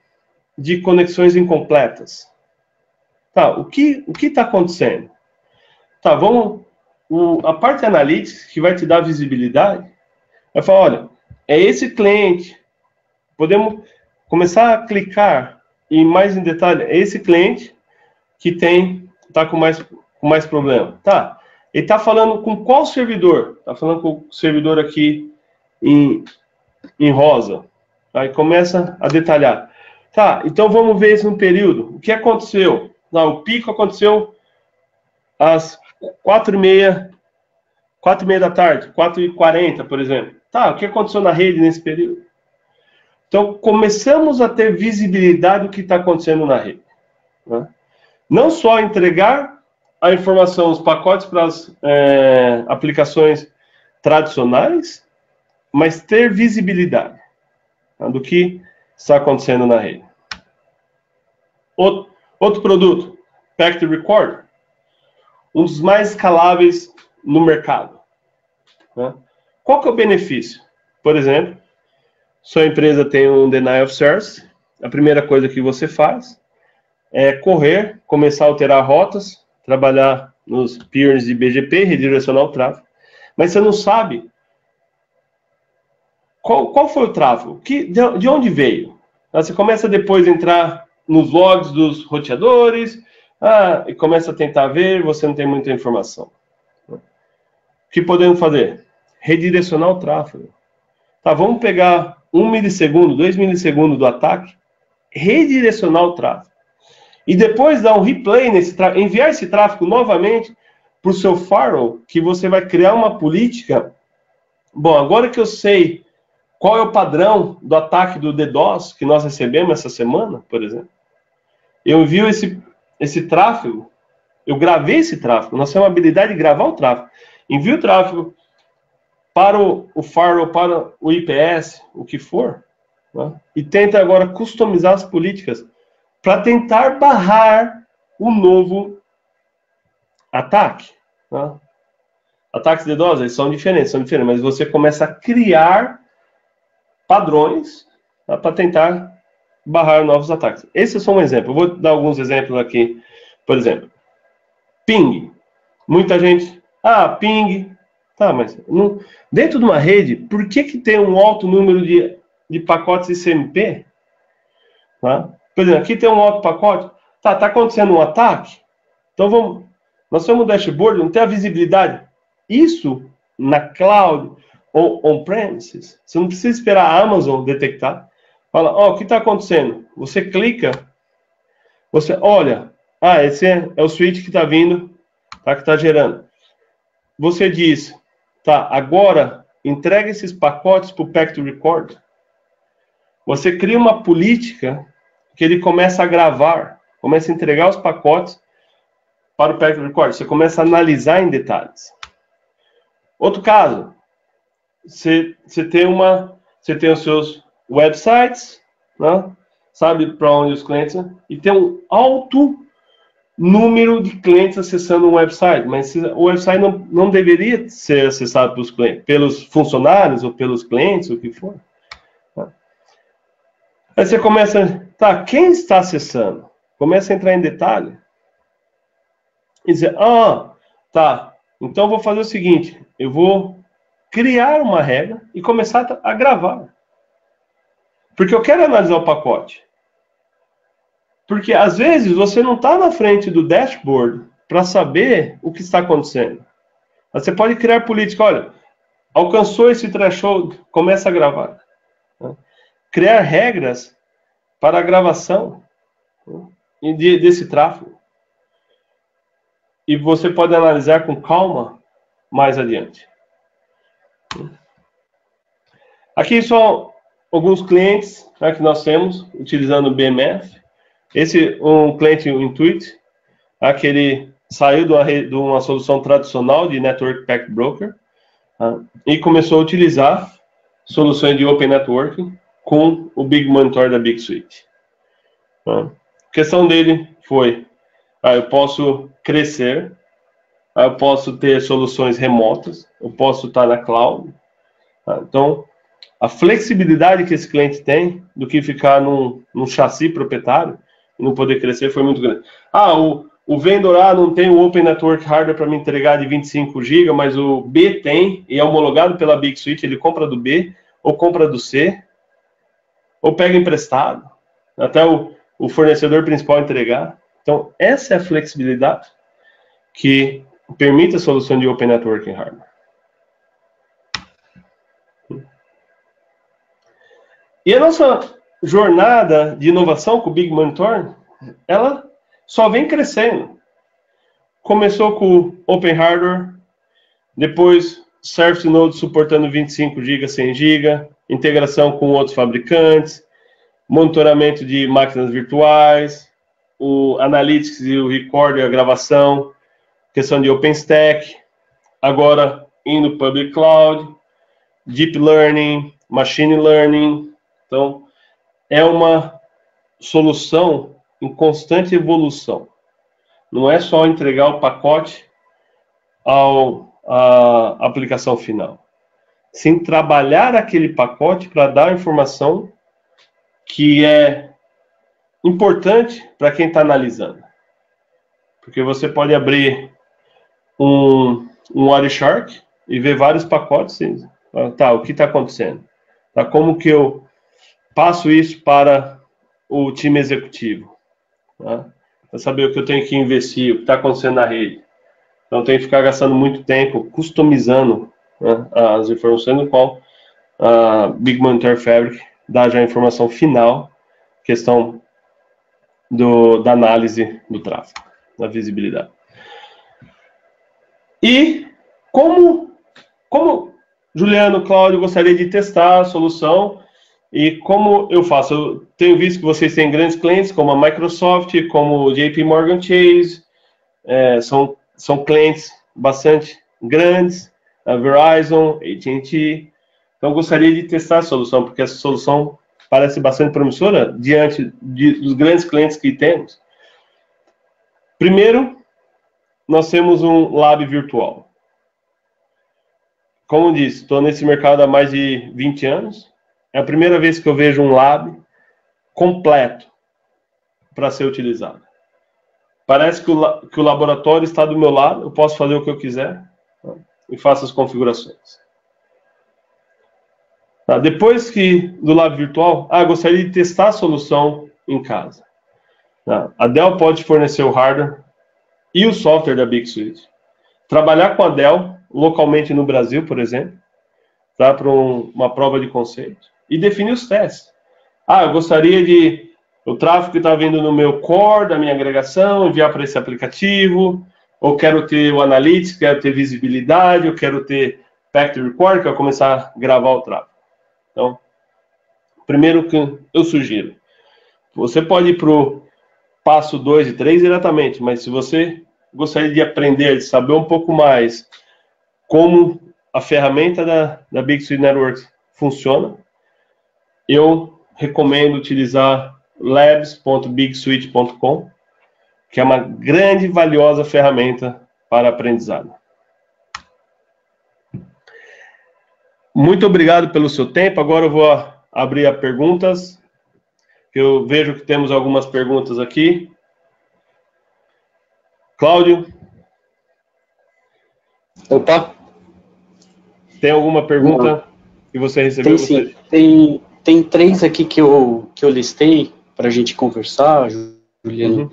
de conexões incompletas. O que está acontecendo? Vamos a parte de analytics que vai te dar visibilidade, vai falar, olha, é esse cliente, podemos começar a clicar e mais em detalhe, é esse cliente que está com mais problema. Tá, ele está falando com qual servidor? Está falando com o servidor aqui em rosa. Aí começa a detalhar. Tá, então vamos ver isso no período. O que aconteceu? Não, o pico aconteceu às 4h30 da tarde, 4h40, por exemplo. Tá, o que aconteceu na rede nesse período? Então, começamos a ter visibilidade do que está acontecendo na rede. Né? Não só entregar a informação, os pacotes para as aplicações tradicionais, mas ter visibilidade, né, do que está acontecendo na rede. Outro produto, Packet Recorder, um dos mais escaláveis no mercado. Né? Qual que é o benefício? Por exemplo, sua empresa tem um Denial of Service, a primeira coisa que você faz é correr, começar a alterar rotas, trabalhar nos peers de BGP, redirecionar o tráfego, mas você não sabe qual foi o tráfego, de onde veio. Você começa depois a entrar nos logs dos roteadores, e começa a tentar ver, você não tem muita informação. O que podemos fazer? Redirecionar o tráfego. Tá, vamos pegar 1 milissegundo, 2 milissegundos do ataque, redirecionar o tráfego. E depois dar um replay nesse tráfego, enviar esse tráfego novamente para o seu firewall, que você vai criar uma política. Bom, agora que eu sei qual é o padrão do ataque do DDoS que nós recebemos essa semana, por exemplo, eu envio esse tráfego, eu gravei esse tráfego, nós temos a habilidade de gravar o tráfego, envio o tráfego para o firewall, para o IPS, o que for, né? E tenta agora customizar as políticas para tentar barrar o novo ataque. Né? Ataques DDoS, eles são diferentes, mas você começa a criar padrões, tá, para tentar barrar novos ataques. Esse é só um exemplo. Eu vou dar alguns exemplos aqui. Por exemplo, ping. Muita gente, ping. Tá, mas dentro de uma rede, por que tem um alto número de pacotes ICMP? Tá? Por exemplo, aqui tem um alto pacote. Tá acontecendo um ataque? Então nós temos um dashboard, não tem a visibilidade. Isso na cloud ou on-premises, você não precisa esperar a Amazon detectar. Fala, o que está acontecendo? Você clica, você olha, esse é o switch que está vindo, tá, que está gerando. Você diz, tá, agora entrega esses pacotes para o Packet Recorder. Você cria uma política que ele começa a gravar, começa a entregar os pacotes para o Packet Recorder. Você começa a analisar em detalhes. Outro caso, você tem os seus websites, né? Sabe para onde os clientes, e tem um alto número de clientes acessando um website, mas o website não deveria ser acessado pelos clientes, pelos funcionários ou pelos clientes, o que for. Tá? Aí você começa, quem está acessando? Começa a entrar em detalhe e dizer, então eu vou fazer o seguinte, eu vou criar uma regra e começar a gravar. Porque eu quero analisar o pacote. Porque, às vezes, você não está na frente do dashboard para saber o que está acontecendo. Você pode criar política, olha, alcançou esse threshold, começa a gravar. Criar regras para a gravação desse tráfego. E você pode analisar com calma mais adiante. Aqui são alguns clientes, né, que nós temos utilizando o BMF. Esse um cliente, o Intuit, que ele saiu de uma solução tradicional de Network Packet Broker, e começou a utilizar soluções de Open Networking com o Big Monitor da Big Suite. A questão dele foi, eu posso crescer, eu posso ter soluções remotas, eu posso estar na cloud. Então, a flexibilidade que esse cliente tem do que ficar num chassi proprietário e não poder crescer foi muito grande. o vendedor A não tem o Open Network Hardware para me entregar de 25 GB, mas o B tem, e é homologado pela Big Switch, ele compra do B, ou compra do C, ou pega emprestado, até o fornecedor principal entregar. Então, essa é a flexibilidade que permite a solução de Open Networking Hardware. E a nossa jornada de inovação com o Big Monitor, ela só vem crescendo. Começou com Open Hardware, depois Surface Node suportando 25 GB, 100 GB, integração com outros fabricantes, monitoramento de máquinas virtuais, o Analytics e o Record e a gravação, questão de OpenStack, agora indo Public Cloud, Deep Learning, Machine Learning. Então, é uma solução em constante evolução. Não é só entregar o pacote à aplicação final. Sim, trabalhar aquele pacote para dar a informação que é importante para quem está analisando. Porque você pode abrir um Wireshark e ver vários pacotes. Tá, o que está acontecendo? Tá, como que eu passo isso para o time executivo? Tá? Para saber o que eu tenho que investir, o que está acontecendo na rede. Então, tem que ficar gastando muito tempo customizando, né, as informações, no qual a Big Monitor Fabric dá já a informação final, questão da análise do tráfego, da visibilidade. E como Juliano, Cláudio, gostaria de testar a solução, e como eu faço? Eu tenho visto que vocês têm grandes clientes, como a Microsoft, como o JP Morgan Chase, são clientes bastante grandes, a Verizon, AT&T. Então, eu gostaria de testar a solução, porque essa solução parece bastante promissora diante dos grandes clientes que temos. Primeiro, nós temos um lab virtual. Como disse, estou nesse mercado há mais de 20 anos. É a primeira vez que eu vejo um lab completo para ser utilizado. Parece que o laboratório está do meu lado, eu posso fazer o que eu quiser, né, e faço as configurações. Tá, depois do lab virtual, gostaria de testar a solução em casa. Tá, a Dell pode fornecer o hardware e o software da Big Switch. Trabalhar com a Dell, localmente no Brasil, por exemplo, tá, para uma prova de conceito, e definir os testes. Eu gostaria de o tráfego que está vindo no meu core, da minha agregação, enviar para esse aplicativo, ou quero ter o Analytics, quero ter visibilidade, eu quero ter Packet Record, que eu começar a gravar o tráfego. Então, primeiro que eu sugiro, você pode ir para o passo 2 e 3 diretamente, mas se você gostaria de aprender, de saber um pouco mais como a ferramenta da Big Switch Networks funciona, eu recomendo utilizar labs.bigswitch.com, que é uma grande e valiosa ferramenta para aprendizado. Muito obrigado pelo seu tempo. Agora eu vou abrir a perguntas. Eu vejo que temos algumas perguntas aqui. Cláudio? Opa! Tem alguma pergunta que você recebeu? Tem sim. Tem 3 aqui que eu listei para a gente conversar, Juliano. Uhum.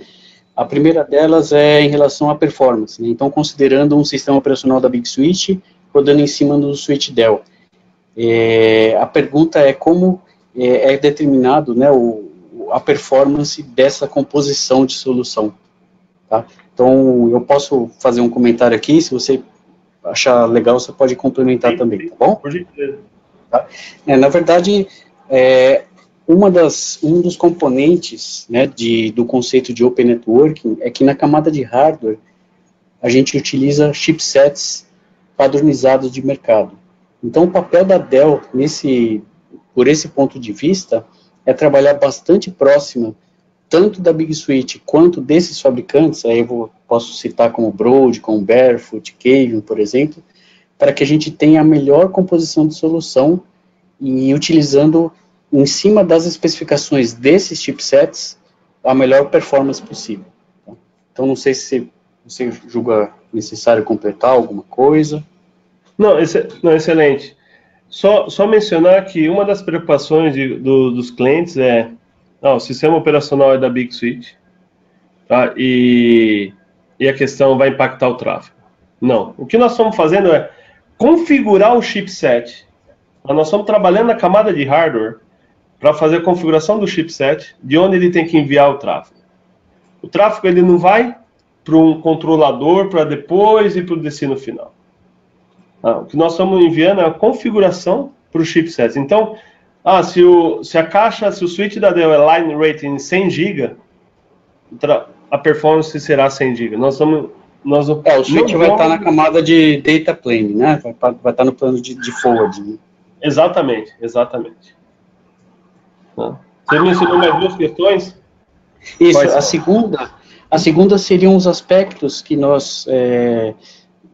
A primeira delas é em relação à performance, né? Então, considerando um sistema operacional da Big Switch rodando em cima do switch Dell. A pergunta é como é determinado, né, a performance dessa composição de solução. Tá? Então, eu posso fazer um comentário aqui, se você achar legal, você pode complementar também, tá bom? Tá? Na verdade, um dos componentes, né, do conceito de Open Networking é que na camada de hardware a gente utiliza chipsets padronizados de mercado. Então, o papel da Dell, por esse ponto de vista, é trabalhar bastante próxima, tanto da Big Switch quanto desses fabricantes, aí eu posso citar como Broad, como Barefoot, Cavium, por exemplo, para que a gente tenha a melhor composição de solução e utilizando, em cima das especificações desses chipsets, a melhor performance possível. Então, não sei se você julga necessário completar alguma coisa. Não, excelente. Só mencionar que uma das preocupações dos clientes é, o sistema operacional é da Big Switch, tá? E a questão vai impactar o tráfego. Não. O que nós estamos fazendo é configurar o chipset. Nós estamos trabalhando na camada de hardware para fazer a configuração do chipset, de onde ele tem que enviar o tráfego. O tráfego ele não vai para um controlador para depois ir para o destino final. O que nós estamos enviando é a configuração para o chipset. Então, se o switch da Dell é line rate em 100 GB, a performance será 100 GB. O switch vai estar na camada de data plane, né? Vai estar no plano de forward. Né? Exatamente. Você mencionou mais duas questões? Isso, a segunda seriam os aspectos que nós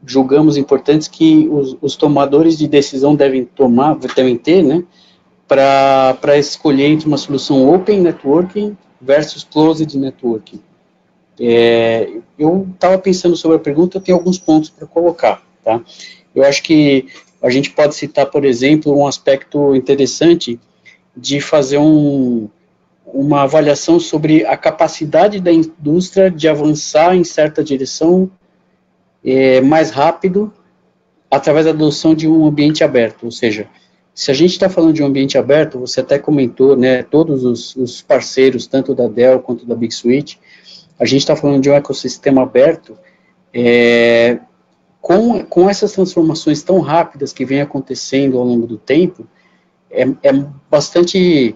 julgamos importantes que os tomadores de decisão devem ter, né, para escolher entre uma solução Open Networking versus Closed Networking. Eu estava pensando sobre a pergunta, eu tenho alguns pontos para colocar, tá? Eu acho que a gente pode citar, por exemplo, um aspecto interessante de fazer uma avaliação sobre a capacidade da indústria de avançar em certa direção mais rápido através da adoção de um ambiente aberto, ou seja, se a gente está falando de um ambiente aberto, você até comentou, né, todos os parceiros, tanto da Dell quanto da Big Switch, a gente está falando de um ecossistema aberto, com essas transformações tão rápidas que vem acontecendo ao longo do tempo, é bastante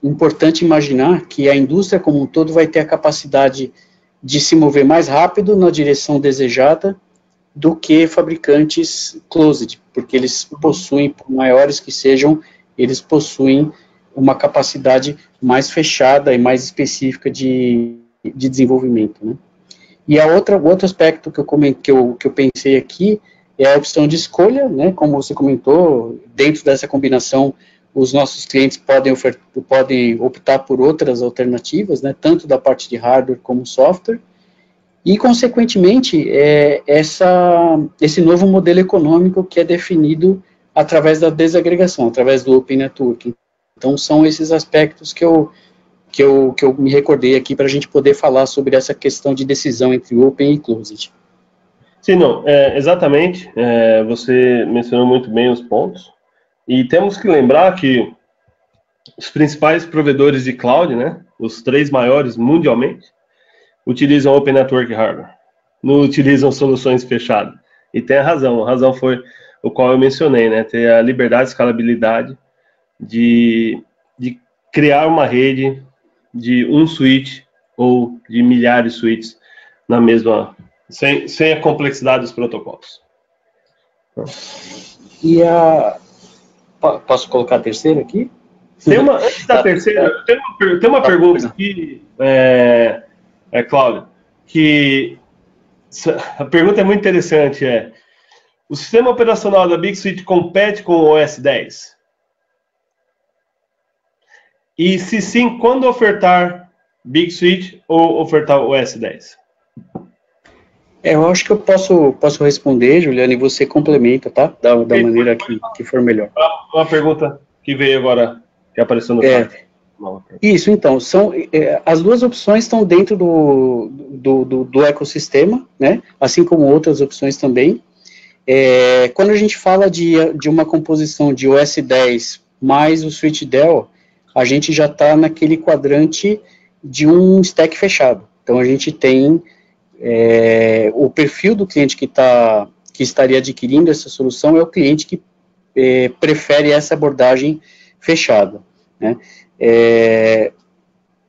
importante imaginar que a indústria como um todo vai ter a capacidade de se mover mais rápido na direção desejada do que fabricantes closed, porque eles possuem, por maiores que sejam, eles possuem uma capacidade mais fechada e mais específica de desenvolvimento, né? E o outro aspecto que eu pensei aqui é a opção de escolha, né? Como você comentou, dentro dessa combinação, os nossos clientes podem optar por outras alternativas, né? Tanto da parte de hardware como software, e, consequentemente, esse novo modelo econômico que é definido através da desagregação, através do Open Networking. Então, são esses aspectos que eu me recordei aqui para a gente poder falar sobre essa questão de decisão entre Open e Closed. Sim, não, exatamente, você mencionou muito bem os pontos, e temos que lembrar que os principais provedores de cloud, né, os 3 maiores mundialmente, utilizam Open Network Hardware, não utilizam soluções fechadas. E tem a razão foi o qual eu mencionei, né? Ter a liberdade e escalabilidade de criar uma rede de um switch ou de milhares de switches na mesma, sem a complexidade dos protocolos. E posso colocar a terceira aqui? Antes da terceira, tem uma pergunta aqui, Cláudio, que a pergunta é muito interessante, o sistema operacional da Big Switch compete com o OS 10? E se sim, quando ofertar Big Switch ou ofertar o OS 10? Eu acho que eu posso responder, Juliano, e você complementa, tá? Da maneira que for melhor. Uma pergunta que veio agora, que apareceu no chat. Isso, então, as duas opções estão dentro do ecossistema, né, assim como outras opções também. Quando a gente fala de uma composição de OS 10 mais o switch Dell, a gente já está naquele quadrante de um stack fechado. Então, a gente tem o perfil do cliente que estaria adquirindo essa solução é o cliente que prefere essa abordagem fechada, né.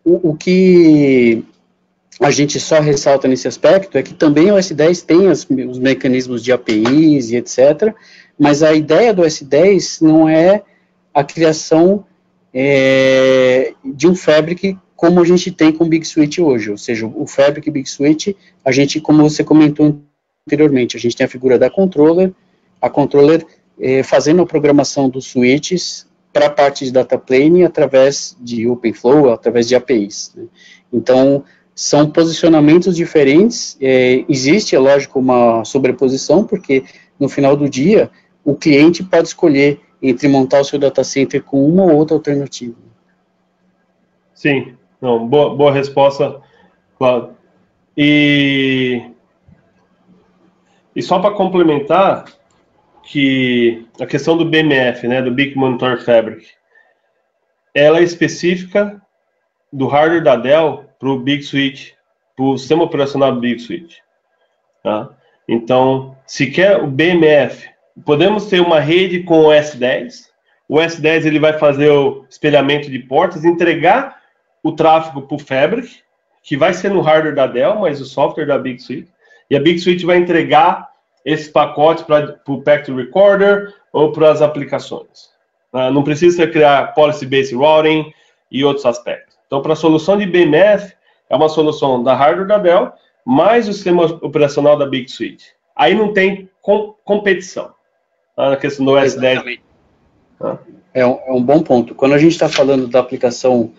O que a gente só ressalta nesse aspecto é que também o S10 tem os mecanismos de APIs e etc., mas a ideia do S10 não é a criação de um Fabric como a gente tem com o Big Switch hoje, ou seja, o Fabric Big Switch, a gente, como você comentou anteriormente, a gente tem a figura da controller, a controller fazendo a programação dos switches para a parte de data plane através de OpenFlow, através de APIs, né? Então, são posicionamentos diferentes, existe, é lógico, uma sobreposição, porque no final do dia, o cliente pode escolher entre montar o seu data center com uma ou outra alternativa. Sim, não, boa resposta, Cláudio. E só para complementar, que a questão do BMF, né, do Big Monitor Fabric, ela é específica do hardware da Dell para o Big Switch, para o sistema operacional do Big Switch. Tá? Então, se quer o BMF, podemos ter uma rede com o S10. O S10 ele vai fazer o espelhamento de portas, entregar o tráfego para o Fabric, que vai ser no hardware da Dell, mas o software da Big Switch. E a Big Switch vai entregar esses pacotes para o Packet Recorder ou para as aplicações. Não precisa criar Policy-Based Routing e outros aspectos. Então, para a solução de BMF, é uma solução da hardware da Dell, mais o sistema operacional da Big Switch. Aí não tem competição. Na questão do S10. É um bom ponto. Quando a gente está falando da aplicação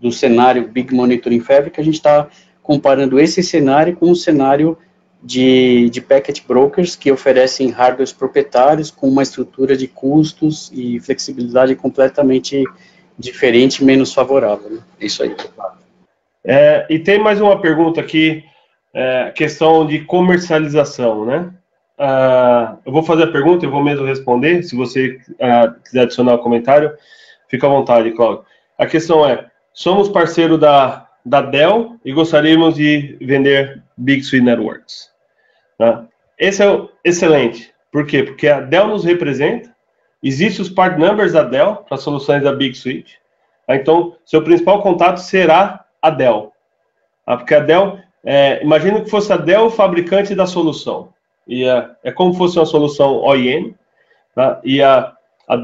do cenário Big Monitoring Fabric, a gente está comparando esse cenário com o cenário de packet brokers que oferecem hardwares proprietários com uma estrutura de custos e flexibilidade completamente diferente, menos favorável. Né? É isso aí. E tem mais uma pergunta aqui, questão de comercialização, né? Eu vou fazer a pergunta, eu vou mesmo responder. Se você quiser adicionar um comentário, fica à vontade, Cláudio. A questão é, somos parceiro da Dell e gostaríamos de vender Big Switch Networks. Tá? Esse é excelente. Por quê? Porque a Dell nos representa, existem os part numbers da Dell para soluções da Big Switch. Então, seu principal contato será a Dell. Porque a Dell, imagina que fosse a Dell o fabricante da solução. E é como se fosse uma solução OEM, tá? E a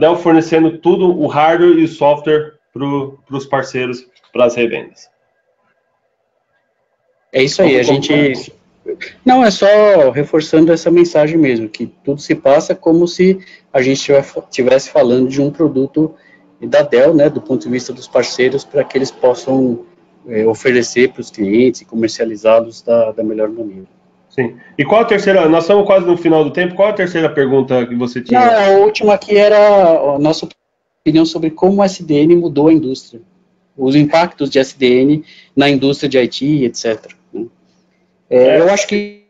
Dell fornecendo tudo, o hardware e o software para os parceiros, para as revendas. É isso aí, a gente... Não, é só reforçando essa mensagem mesmo, que tudo se passa como se a gente estivesse falando de um produto da Dell, né, do ponto de vista dos parceiros, para que eles possam oferecer para os clientes e comercializá-los da melhor maneira. Sim. E qual a terceira, nós estamos quase no final do tempo, qual a terceira pergunta que você tinha? Não, a última aqui era a nossa opinião sobre como o SDN mudou a indústria, os impactos de SDN na indústria de IT, etc. Eu acho que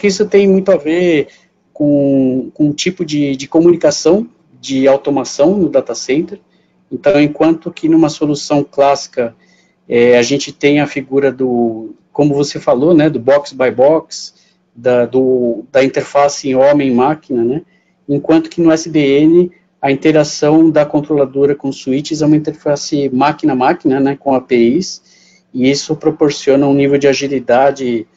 isso tem muito a ver com um tipo de comunicação, de automação no data center. Então, enquanto que numa solução clássica a gente tem a figura do, como você falou, né, do box by box, da interface homem-máquina, né, enquanto que no SDN a interação da controladora com switches é uma interface máquina-máquina, né, com APIs, e isso proporciona um nível de agilidade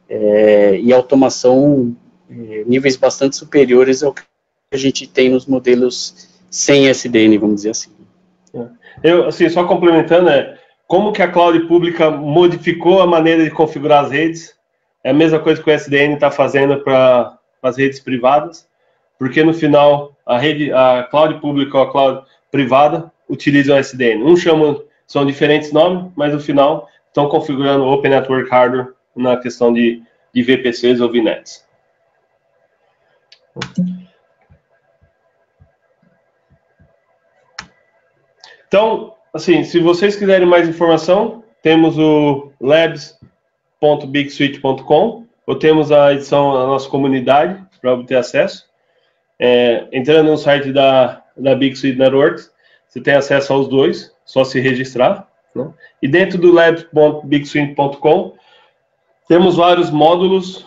e automação níveis bastante superiores ao que a gente tem nos modelos sem SDN, vamos dizer assim. Eu, assim, só complementando, como que a cloud pública modificou a maneira de configurar as redes? É a mesma coisa que o SDN está fazendo para as redes privadas, porque no final a cloud pública ou a cloud privada utilizam o SDN. São diferentes nomes, mas no final estão configurando o Open Network Hardware na questão de VPCs ou VNets. Então, assim, se vocês quiserem mais informação, temos o labs.bigswitch.com, ou temos a edição da nossa comunidade para obter acesso. Entrando no site da Big Switch Networks, você tem acesso aos dois, só se registrar. Né? E dentro do labs.bigswitch.com, temos vários módulos,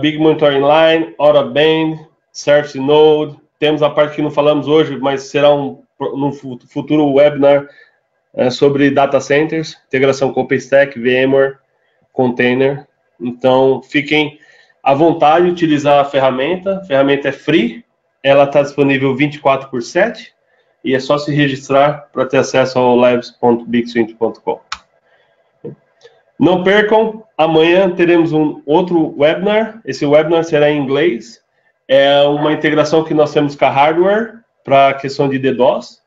Big Monitor Inline, Out of Band, Surface Node, temos a parte que não falamos hoje, mas será no futuro webinar sobre data centers, integração com OpenStack, VMware, Container. Então, fiquem à vontade de utilizar a ferramenta é free, ela está disponível 24/7, e é só se registrar para ter acesso ao labs.bigswitch.com. Não percam, amanhã teremos um outro webinar, esse webinar será em inglês, é uma integração que nós temos com a hardware para a questão de DDoS,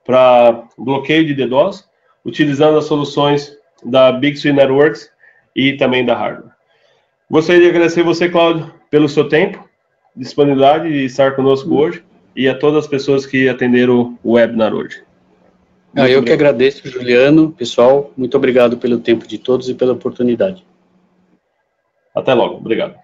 para bloqueio de DDoS, utilizando as soluções da Big Suite Networks e também da Hardware. Gostaria de agradecer você, Cláudio, pelo seu tempo, disponibilidade de estar conosco hoje e a todas as pessoas que atenderam o webinar hoje. Eu que agradeço, Juliano. Pessoal, muito obrigado pelo tempo de todos e pela oportunidade. Até logo. Obrigado.